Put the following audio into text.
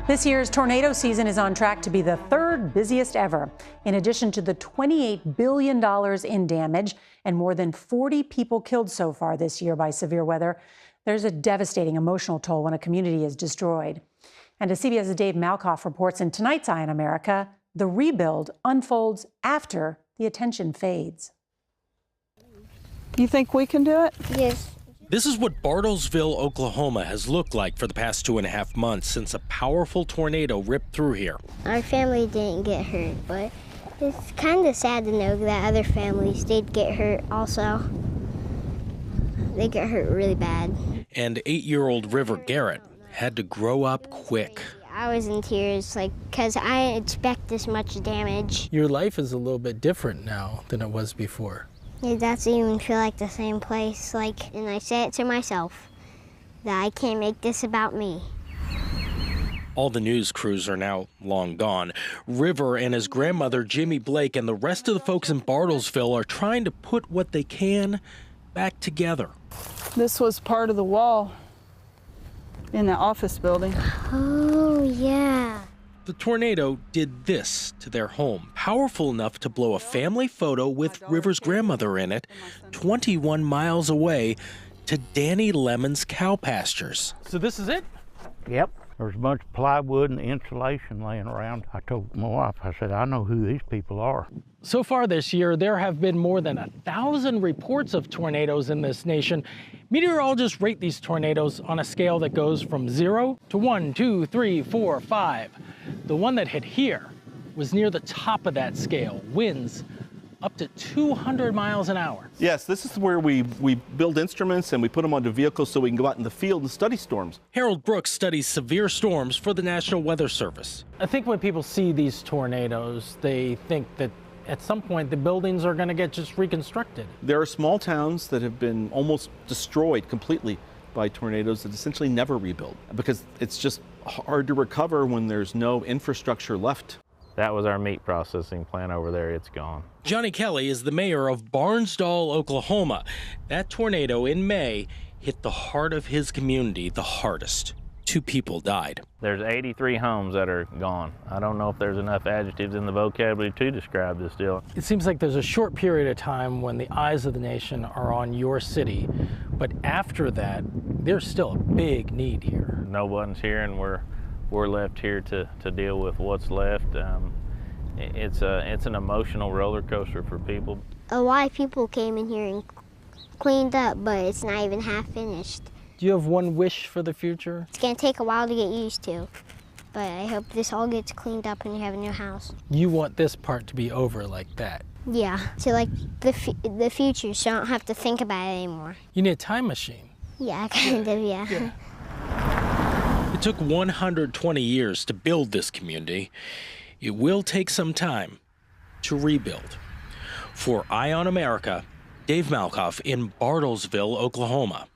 This year's tornado season is on track to be the third busiest ever. In addition to the $28 billion in damage and more than 40 people killed so far this year by severe weather, there's a devastating emotional toll when a community is destroyed. And as CBS's Dave Malkoff reports in tonight's Eye on America, the rebuild unfolds after the attention fades. You think we can do it? Yes. This is what Bartlesville, Oklahoma has looked like for the past 2.5 months since a powerful tornado ripped through here. Our family didn't get hurt, but it's kind of sad to know that other families did get hurt also. They got hurt really bad. And 8-year-old River Garrett had to grow up quick. I was in tears, because I didn't expect this much damage. Your life is a little bit different now than it was before. It doesn't even feel like the same place, and I say it to myself, that I can't make this about me. All the news crews are now long gone. River and his grandmother, Jimmy Blake, and the rest of the folks in Bartlesville are trying to put what they can back together. This was part of the wall in the office building. Oh, yeah. The tornado did this to their home, powerful enough to blow a family photo with River's grandmother in it 21 miles away to Danny Lemon's cow pastures. So this is it? Yep. There's a bunch of plywood and insulation laying around. I told my wife, I said, I know who these people are. So far this year, there have been more than 1,000 reports of tornadoes in this nation. Meteorologists rate these tornadoes on a scale that goes from 0 to 1, 2, 3, 4, 5. The one that hit here was near the top of that scale, winds up to 200 miles an hour. Yes, this is where we build instruments and we put them onto vehicles so we can go out in the field and study storms. Harold Brooks studies severe storms for the National Weather Service. I think when people see these tornadoes, they think that at some point the buildings are going to get just reconstructed. There are small towns that have been almost destroyed completely by tornadoes that essentially never rebuild because it's just hard to recover when there's no infrastructure left. That was our meat processing plant over there. It's gone. Johnny Kelly is the mayor of Barnsdall, Oklahoma. That tornado in May hit the heart of his community the hardest. 2 people died. There's 83 homes that are gone. I don't know if there's enough adjectives in the vocabulary to describe this deal. It seems like there's a short period of time when the eyes of the nation are on your city, but after that, there's still a big need here. No one's here, and we're left here to deal with what's left. It's an emotional roller coaster for people. A lot of people came in here and cleaned up, but it's not even half finished. Do you have one wish for the future? It's going to take a while to get used to, but I hope this all gets cleaned up and you have a new house. You want this part to be over like that? Yeah, to the future, so I don't have to think about it anymore. You need a time machine. Yeah, kind of, yeah. It took 120 years to build this community. It will take some time to rebuild. For Eye on America, Dave Malkoff in Bartlesville, Oklahoma.